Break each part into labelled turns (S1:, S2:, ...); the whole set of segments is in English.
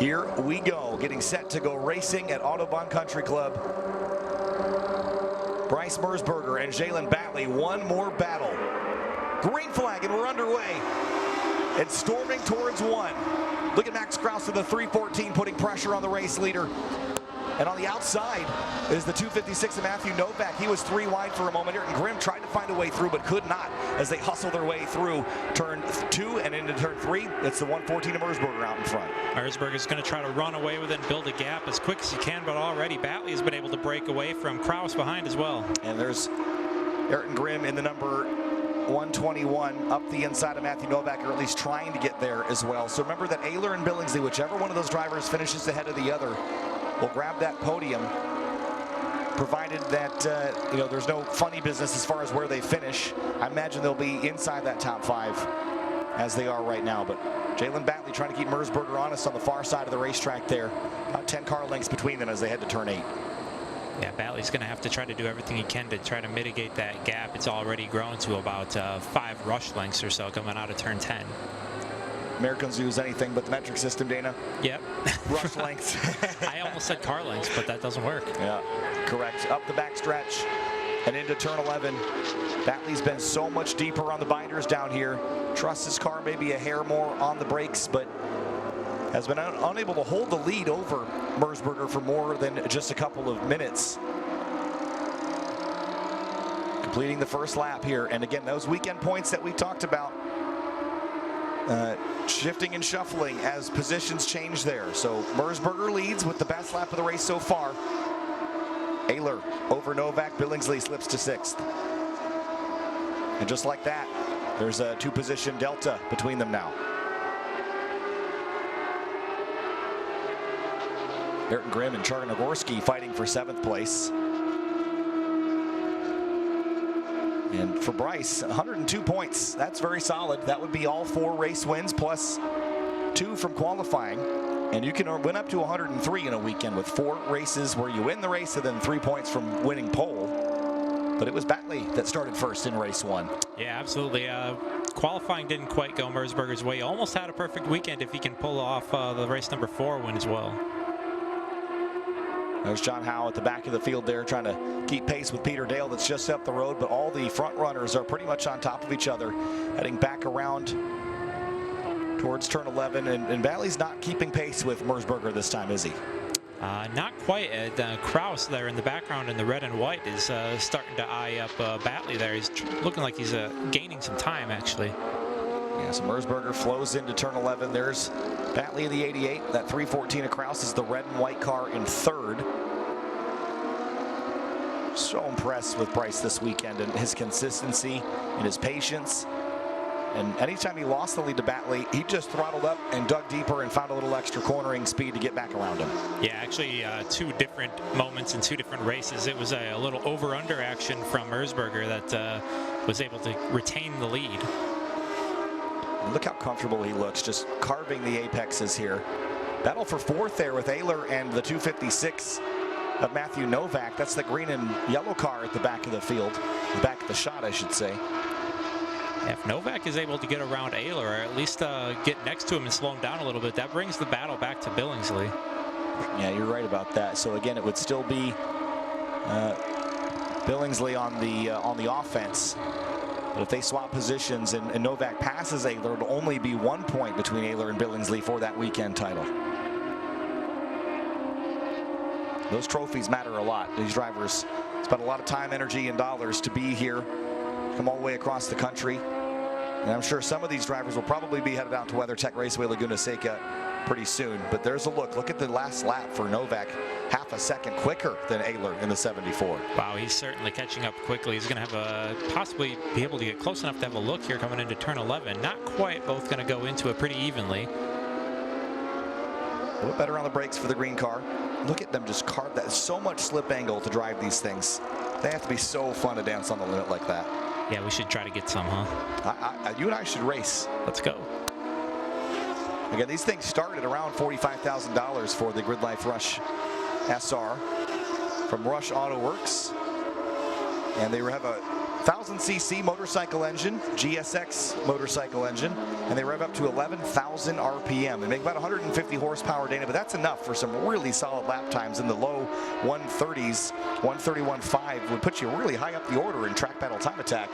S1: Here we go, getting set to go racing at Autobahn Country Club. Bryce Mersberger and Jalen Batley, one more battle. Green flag, and we're underway. And storming towards one. Look at Max Kraus with the 3:14, putting pressure on the race leader. And on the outside is the 256 of Matthew Novak. He was 3 wide for a moment here, and Grimm tried to find a way through, but could not as they hustle their way through turn 2 and into turn 3. It's the 114 of Mersberger out in front.
S2: Mersberger's going to try to run away with it and build a gap as quick as he can, but already Batley has been able to break away from Kraus behind as well.
S1: And there's Ayrton Grimm in the number 121 up the inside of Matthew Novak, or at least trying to get there as well. So remember that Ayler and Billingsley, whichever one of those drivers finishes ahead of the other, will grab that podium, provided that there's no funny business as far as where they finish. I imagine they'll be inside that top 5 as they are right now. But Jalen Batley trying to keep Mersberger honest on the far side of the racetrack there. About 10 car lengths between them as they head to turn 8.
S2: Yeah, Batley's going to have to try to do everything he can to try to mitigate that gap. It's already grown to about 5 rush lengths or so coming out of turn 10.
S1: Americans use anything but the metric system, Dana.
S2: Yep.
S1: Rush lengths.
S2: I almost said car lengths, but that doesn't work.
S1: Yeah, correct. Up the backstretch and into turn 11. Batley's been so much deeper on the binders down here. Trusts his car maybe a hair more on the brakes, but has been unable to hold the lead over Mersberger for more than just a couple of minutes. Completing the first lap here. And again, those weekend points that we talked about, shifting and shuffling as positions change there. So Mersberger leads with the best lap of the race so far. Ayler over Novak. Billingsley slips to 6th. And just like that, there's a 2-position delta between them now. Ayrton Grimm and Charlie Nagorski fighting for 7th place. And for Bryce, 102 points. That's very solid. That would be all 4 race wins plus 2 from qualifying. And you can win up to 103 in a weekend with 4 races where you win the race and then 3 points from winning pole. But it was Batley that started first in race 1.
S2: Yeah, absolutely. Qualifying didn't quite go Mersberger's way. Almost had a perfect weekend if he can pull off the race number 4 win as well.
S1: There's John Howe at the back of the field there trying to keep pace with Peter Dale that's just up the road, but all the front runners are pretty much on top of each other, heading back around towards turn 11, and Batley's not keeping pace with Mersberger this time, is he?
S2: Not quite. Kraus there in the background in the red and white is starting to eye up Batley there. He's looking like he's gaining some time, actually.
S1: Yeah, so Mersberger flows into turn 11. There's Batley in the 88. That 314 of Kraus is the red and white car in 3rd. So impressed with Bryce this weekend and his consistency and his patience. And anytime he lost the lead to Batley, he just throttled up and dug deeper and found a little extra cornering speed to get back around him.
S2: Yeah, actually 2 different moments in 2 different races. It was a little over-under action from Mersberger that was able to retain the lead.
S1: Look how comfortable he looks, just carving the apexes here. Battle for 4th there with Ayler and the 256 of Matthew Novak. That's the green and yellow car at the back of the field, the back of the shot, I should say.
S2: Yeah, if Novak is able to get around Ayler, or at least get next to him and slow him down a little bit, that brings the battle back to Billingsley.
S1: Yeah, you're right about that. So again, it would still be Billingsley on the offense. But if they swap positions and Novak passes Ayler, it'll only be 1 point between Ayler and Billingsley for that weekend title. Those trophies matter a lot. These drivers spend a lot of time, energy, and dollars to be here, come all the way across the country. And I'm sure some of these drivers will probably be headed out to WeatherTech Raceway Laguna Seca pretty soon. But there's a look. Look at the last lap for Novak. Half a second quicker than Ayler in the 74.
S2: Wow, he's certainly catching up quickly. He's going to have possibly be able to get close enough to have a look here coming into turn 11. Not quite, both going to go into it pretty evenly.
S1: A little better on the brakes for the green car. Look at them just carve that. So much slip angle to drive these things. They have to be so fun to dance on the limit like that.
S2: Yeah, we should try to get some, huh?
S1: You and I should race.
S2: Let's go.
S1: Again, these things start at around $45,000 for the GRIDLIFE Rush SR from Rush Auto Works. And they have a 1000cc motorcycle engine, GSX motorcycle engine, and they rev up to 11,000 RPM. They make about 150 horsepower, Dana, but that's enough for some really solid lap times in the low 130s. 131.5 would put you really high up the order in track battle time attack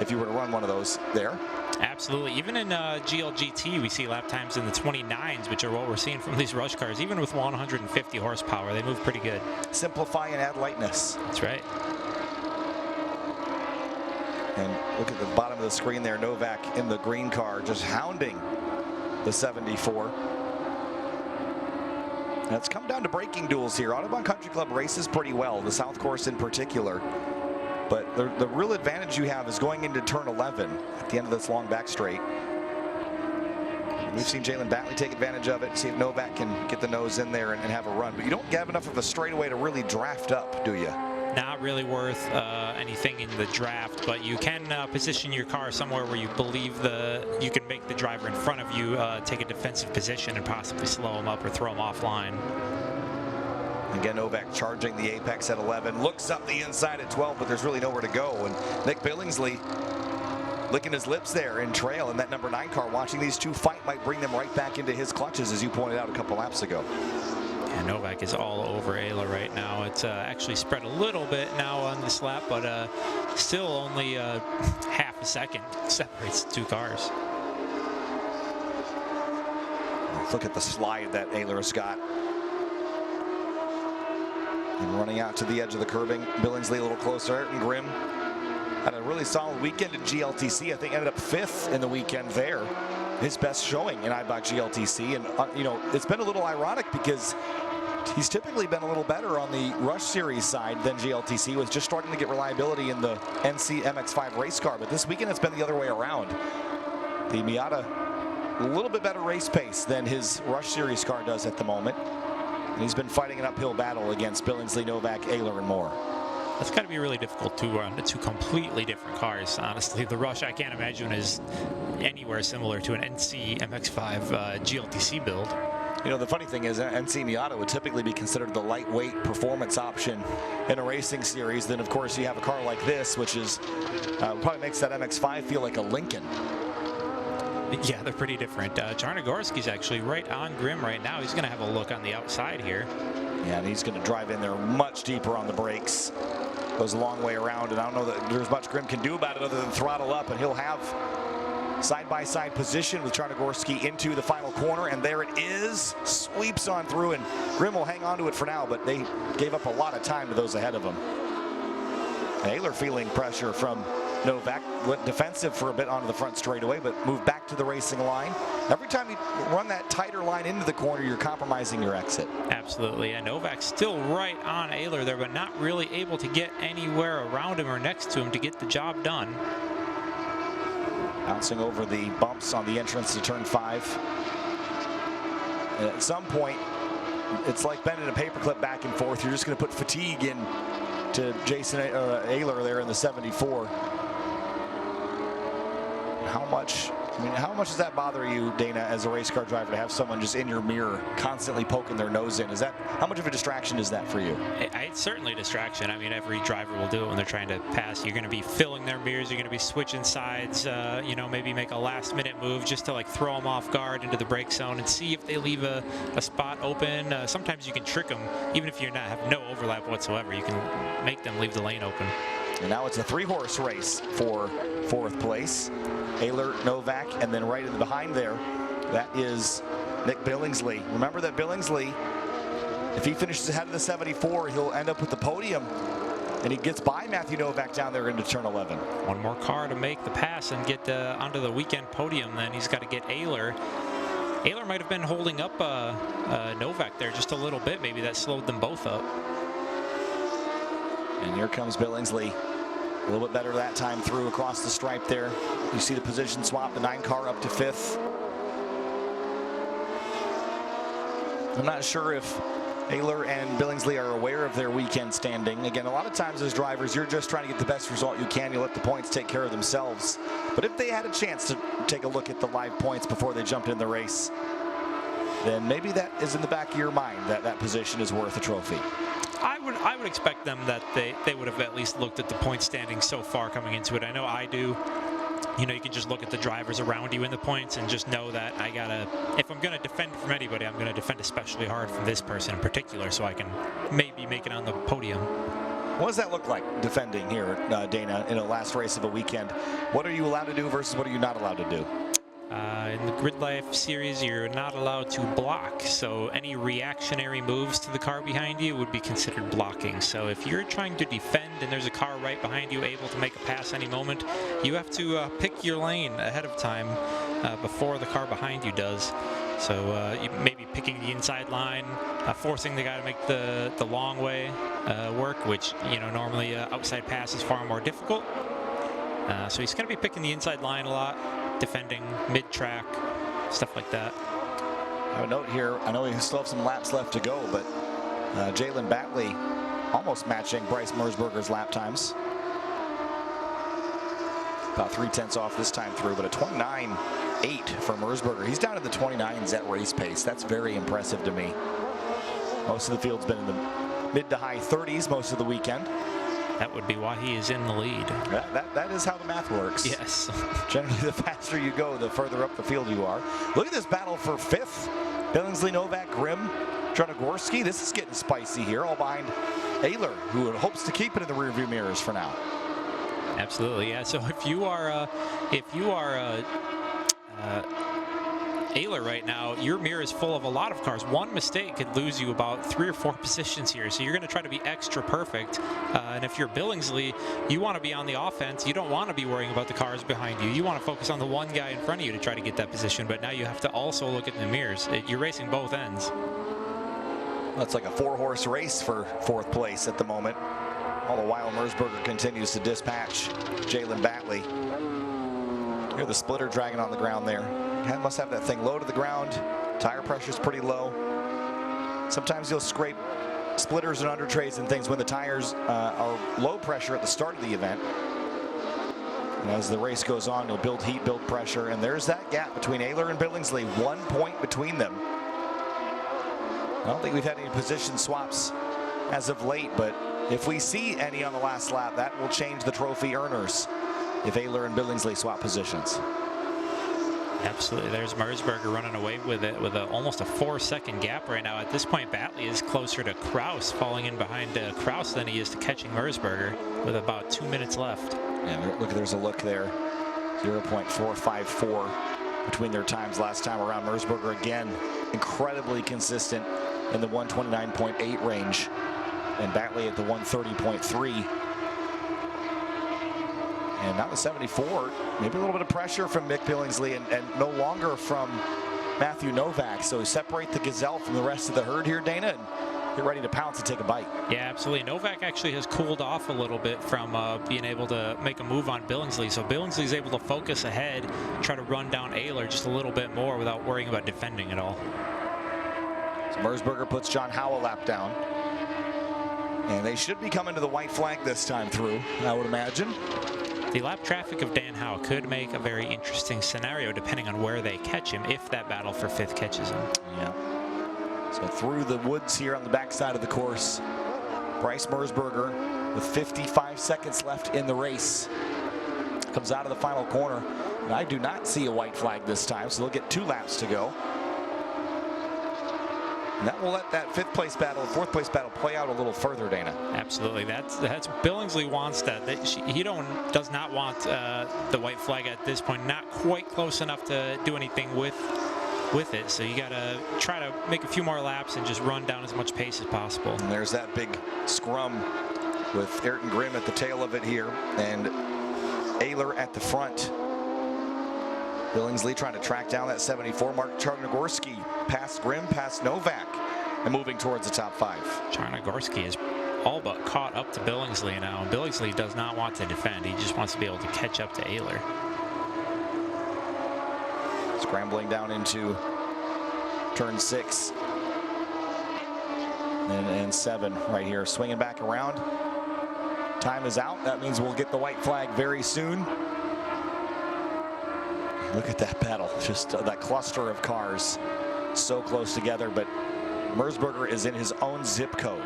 S1: if you were to run one of those there.
S2: Absolutely. Even in GLGT, we see lap times in the 29s, which are what we're seeing from these rush cars. Even with 150 horsepower, they move pretty good.
S1: Simplify and add lightness.
S2: That's right.
S1: And look at the bottom of the screen there, Novak in the green car just hounding the 74. Now it's come down to braking duels here. Autobahn Country Club races pretty well, the South Course in particular. But the real advantage you have is going into turn 11 at the end of this long back straight. We've seen Jalen Batley take advantage of it, see if Novak can get the nose in there and have a run. But you don't have enough of a straightaway to really draft up, do you?
S2: Not really worth anything in the draft, but you can position your car somewhere where you believe you can make the driver in front of you take a defensive position and possibly slow him up or throw him offline.
S1: Again, Novak charging the apex at 11, looks up the inside at 12, but there's really nowhere to go. And Nick Billingsley licking his lips there in trail in that number 9 car. Watching these two fight might bring them right back into his clutches, as you pointed out a couple laps ago.
S2: Yeah, Novak is all over Ayla right now. It's actually spread a little bit now on this lap, but still only half a second separates the two cars.
S1: Look at the slide that Ayler's got. And running out to the edge of the curbing, Billingsley a little closer. Ayrton Grimm had a really solid weekend in GLTC. I think ended up 5th in the weekend there. His best showing in IBOC GLTC. And, you know, it's been a little ironic because he's typically been a little better on the Rush Series side than GLTC, was just starting to get reliability in the NC MX-5 race car. But this weekend it's been the other way around. The Miata, a little bit better race pace than his Rush Series car does at the moment. And he's been fighting an uphill battle against Billingsley, Novak, Ayler, and more.
S2: That's got to be really difficult to run two completely different cars. Honestly, the Rush I can't imagine is anywhere similar to an NC MX-5 GLTC build.
S1: You know, the funny thing is NC Miata would typically be considered the lightweight performance option in a racing series. Then, of course, you have a car like this, which is probably makes that MX-5 feel like a Lincoln.
S2: Yeah, they're pretty different. Charnogorski's actually right on Grimm right now. He's going to have a look on the outside here. Yeah,
S1: and he's going to drive in there much deeper on the brakes. Goes a long way around, and I don't know that there's much Grimm can do about it other than throttle up, and he'll have side-by-side position with Charnogorski into the final corner, and there it is. Sweeps on through, and Grimm will hang on to it for now, but they gave up a lot of time to those ahead of him. Ayler feeling pressure from Novak, went defensive for a bit onto the front straightaway, but moved back to the racing line. Every time you run that tighter line into the corner, you're compromising your exit.
S2: Absolutely, and Novak's still right on Ayler there, but not really able to get anywhere around him or next to him to get the job done.
S1: Bouncing over the bumps on the entrance to turn 5. And at some point, it's like bending a paperclip back and forth. You're just going to put fatigue in to Jason Ayler there in the 74. How much does that bother you, Dana, as a race car driver, to have someone just in your mirror constantly poking their nose in? How much of a distraction is that for you?
S2: It's certainly a distraction. I mean, every driver will do it when they're trying to pass. You're going to be filling their mirrors. You're going to be switching sides. You know, maybe make a last-minute move just to like throw them off guard into the brake zone and see if they leave a spot open. Sometimes you can trick them, even if you have no overlap whatsoever. You can make them leave the lane open.
S1: And now it's a 3-horse race for 4th place. Ayler, Novak, and then right in the behind there, that is Nick Billingsley. Remember that Billingsley, if he finishes ahead of the 74, he'll end up with the podium, and he gets by Matthew Novak down there into turn 11.
S2: One more car to make the pass and get onto the weekend podium. Then he's got to get Ayler. Ayler might have been holding up Novak there just a little bit. Maybe that slowed them both up.
S1: And here comes Billingsley. A little bit better that time through across the stripe there. You see the position swap, the 9 car up to 5th. I'm not sure if Ayler and Billingsley are aware of their weekend standing. Again, a lot of times as drivers, you're just trying to get the best result you can. You let the points take care of themselves. But if they had a chance to take a look at the live points before they jumped in the race, then maybe that is in the back of your mind, that position is worth a trophy.
S2: I would expect them that they would have at least looked at the point standing so far coming into it. I know I do. You know, you can just look at the drivers around you in the points and just know that if I'm going to defend from anybody, I'm going to defend especially hard from this person in particular, so I can maybe make it on the podium.
S1: What does that look like, defending here, Dana, in a last race of a weekend? What are you allowed to do versus what are you not allowed to do?
S2: In the GRIDLIFE series, you're not allowed to block, so any reactionary moves to the car behind you would be considered blocking. So if you're trying to defend and there's a car right behind you able to make a pass any moment, you have to pick your lane ahead of time before the car behind you does. So you may be picking the inside line, forcing the guy to make the long way work, which, you know, normally outside pass is far more difficult. So he's going to be picking the inside line a lot, defending mid-track, stuff like that.
S1: I have a note here. I know we still have some laps left to go, but Jalen Batley almost matching Bryce Mersberger's lap times. About 0.3 off this time through, but a 29.8 for Mersberger. He's down to the 29s at race pace. That's very impressive to me. Most of the field's been in the mid to high 30s most of the weekend.
S2: That would be why he is in the lead.
S1: That is how the math works.
S2: Yes.
S1: Generally, the faster you go, the further up the field you are. Look at this battle for 5th. Billingsley, Novak, Grimm, Trunagorski. This is getting spicy here, all behind Ayler, who hopes to keep it in the rearview mirrors for now.
S2: Absolutely, yeah. So if you are Ayler right now, your mirror is full of a lot of cars. One mistake could lose you about 3 or 4 positions here. So you're going to try to be extra perfect. And if you're Billingsley, you want to be on the offense. You don't want to be worrying about the cars behind you. You want to focus on the one guy in front of you to try to get that position. But now you have to also look at the mirrors. You're racing both ends.
S1: That's like a 4-horse race for 4th place at the moment. All the while, Mersberger continues to dispatch Jalen Batley. Hear the splitter dragging on the ground there. Must have that thing low to the ground. Tire pressure's pretty low. Sometimes you'll scrape splitters and under trays and things when the tires are low pressure at the start of the event. And as the race goes on, you'll build heat, build pressure, and there's that gap between Ayler and Billingsley. 1 point between them. I don't think we've had any position swaps as of late, but if we see any on the last lap, that will change the trophy earners if Ayler and Billingsley swap positions.
S2: Absolutely. There's Mersberger running away with it with almost a 4-second gap right now. At this point, Batley is closer to Kraus, falling in behind Kraus than he is to catching Mersberger with about 2 minutes left.
S1: Yeah, look, there's a look there. 0.454 between their times last time around. Mersberger again incredibly consistent in the 129.8 range, and Batley at the 130.3. And now the 74, maybe a little bit of pressure from Mick Billingsley and no longer from Matthew Novak. So separate the Gazelle from the rest of the herd here, Dana, and get ready to pounce and take a bite.
S2: Yeah, absolutely. Novak actually has cooled off a little bit from being able to make a move on Billingsley. So Billingsley's able to focus ahead, try to run down Ayler just a little bit more without worrying about defending at all.
S1: So Mersberger puts John Howell lap down. And they should be coming to the white flag this time through, I would imagine.
S2: The lap traffic of Dan Howe could make a very interesting scenario depending on where they catch him, if that battle for 5th catches him.
S1: Yeah. So through the woods here on the backside of the course, Bryce Mersberger with 55 seconds left in the race comes out of the final corner. And I do not see a white flag this time, so they'll get 2 laps to go. And that will let that 5th place battle, 4th place battle play out a little further, Dana.
S2: Absolutely. That's Billingsley wants that. He does not want the white flag at this point. Not quite close enough to do anything with it. So you got to try to make a few more laps and just run down as much pace as possible.
S1: And there's that big scrum with Ayrton Grimm at the tail of it here and Ayler at the front. Billingsley trying to track down that 74. Mark Trunagorski past Grimm, past Novak, and moving towards the top 5.
S2: Trunagorski is all but caught up to Billingsley now, and Billingsley does not want to defend. He just wants to be able to catch up to Ayler.
S1: Scrambling down into turn 6 and 7 right here, swinging back around. Time is out. That means we'll get the white flag very soon. Look at that battle, just that cluster of cars so close together, but Mersberger is in his own zip code.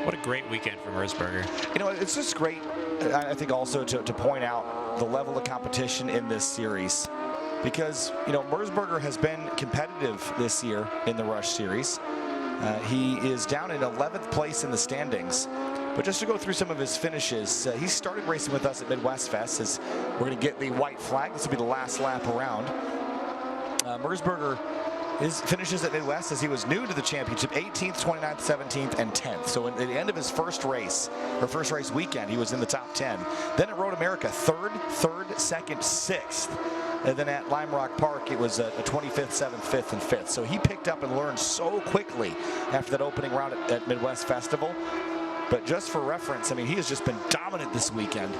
S2: What a great weekend for Merzberger.
S1: You know, it's just great, I think, also to point out the level of competition in this series. Because, you know, Merzberger has been competitive this year in the Rush Series. He is down in 11th place in the standings. But just to go through some of his finishes, he started racing with us at Midwest Fest as we're going to get the white flag. This will be the last lap around. Merzberger finishes at Midwest as he was new to the championship, 18th, 29th, 17th, and 10th. So at the end of his first race weekend, he was in the top 10. Then at Road America, 3rd, 2nd, 6th. And then at Lime Rock Park, it was a 25th, 7th, 5th, and 5th. So he picked up and learned so quickly after that opening round at Midwest Festival. But just for reference, I mean, he has just been dominant this weekend.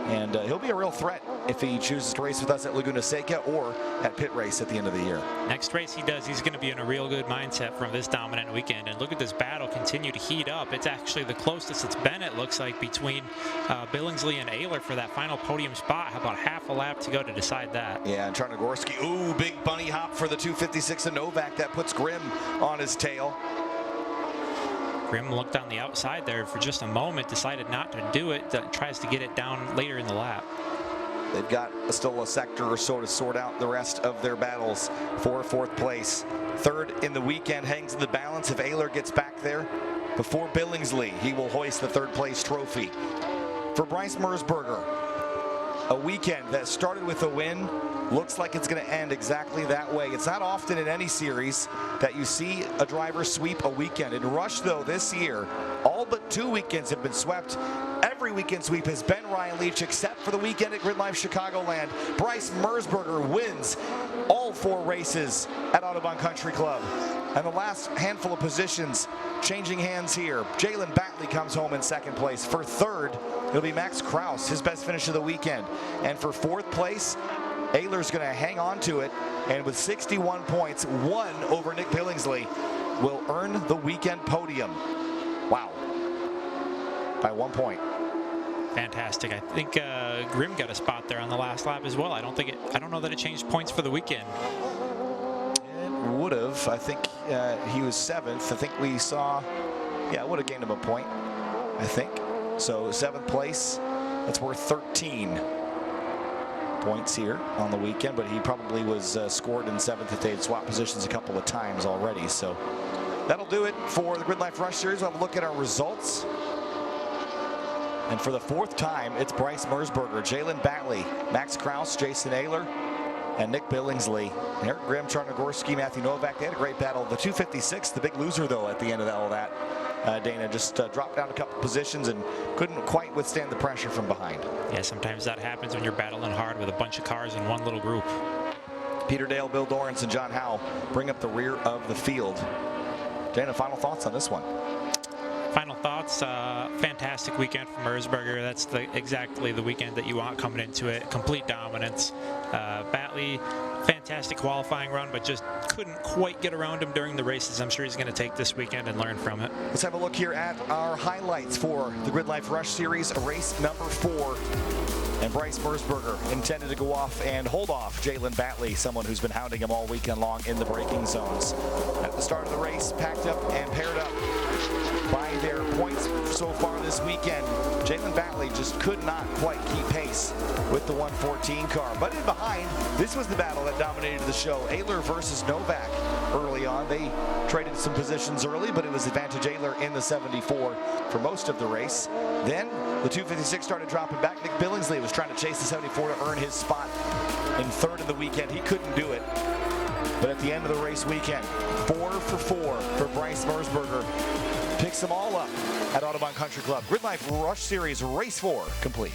S1: And he'll be a real threat if he chooses to race with us at Laguna Seca or at Pit Race at the end of the year.
S2: Next race he does, he's going to be in a real good mindset from this dominant weekend. And look at this battle continue to heat up. It's actually the closest it's been, it looks like, between Billingsley and Ayler for that final podium spot. How about half a lap to go to decide that?
S1: Yeah, and Charnogorski, ooh, big bunny hop for the 256 of Novak. That puts Grimm on his tail.
S2: Grimm looked on the outside there for just a moment, decided not to do it, tries to get it down later in the lap.
S1: They've got still a sector or so to sort out the rest of their battles for 4th place. 3rd in the weekend hangs in the balance if Ayler gets back there before Billingsley. He will hoist the 3rd place trophy. For Bryce Merzberger, a weekend that started with a win looks like it's going to end exactly that way. It's not often in any series that you see a driver sweep a weekend. In Rush, though, this year, all but 2 weekends have been swept. Every weekend sweep has been Ryan Leach, except for the weekend at GRIDLIFE Chicagoland. Bryce Merzberger wins all 4 races at Autobahn Country Club. And the last handful of positions changing hands here. Jalen Batley comes home in 2nd place. For 3rd, it'll be Max Kraus, his best finish of the weekend. And for 4th place, Ayler's going to hang on to it, and with 61 points, 1 over Nick Billingsley, will earn the weekend podium. Wow. By 1 point.
S2: Fantastic. I think Grimm got a spot there on the last lap as well. I don't know that it changed points for the weekend.
S1: It would have. I think he was 7th. I think we saw, yeah, it would have gained him a point, I think. So 7th place, that's worth 13 points here on the weekend, but he probably was scored in 7th if they had swapped positions a couple of times already. So that'll do it for the GRIDLIFE Rush Series. We'll have a look at our results. And for the 4th time, it's Bryce Merzberger, Jalen Batley, Max Kraus, Jason Ayler, and Nick Billingsley. Eric Grimm, Charnogorski, Matthew Novak, they had a great battle. The 256, the big loser, though, at the end of all that. Dana just dropped down a couple positions and couldn't quite withstand the pressure from behind.
S2: Yeah, sometimes that happens when you're battling hard with a bunch of cars in one little group.
S1: Peter Dale, Bill Dorrance, and John Howe bring up the rear of the field. Dana, final thoughts on this one?
S2: Final thoughts, fantastic weekend for Merzberger. That's exactly the weekend that you want coming into it. Complete dominance. Batley, fantastic qualifying run, but just couldn't quite get around him during the races. I'm sure he's going to take this weekend and learn from it.
S1: Let's have a look here at our highlights for the GRIDLIFE Rush Series, race number 4. And Bryce Merzberger intended to go off and hold off Jalen Batley, someone who's been hounding him all weekend long in the braking zones. At the start of the race, packed up and paired up by their points so far this weekend. Jalen Batley just could not quite keep pace with the 114 car. But in behind, this was the battle that dominated the show. Ayler versus Novak early on. They traded some positions early, but it was advantage Ayler in the 74 for most of the race. Then the 256 started dropping back. Nick Billingsley was trying to chase the 74 to earn his spot in 3rd in the weekend. He couldn't do it. But at the end of the race weekend, 4 for 4 for Bryce Merzberger. Picks them all up at Autobahn Country Club. GRIDLIFE Rush Series Race 4 complete.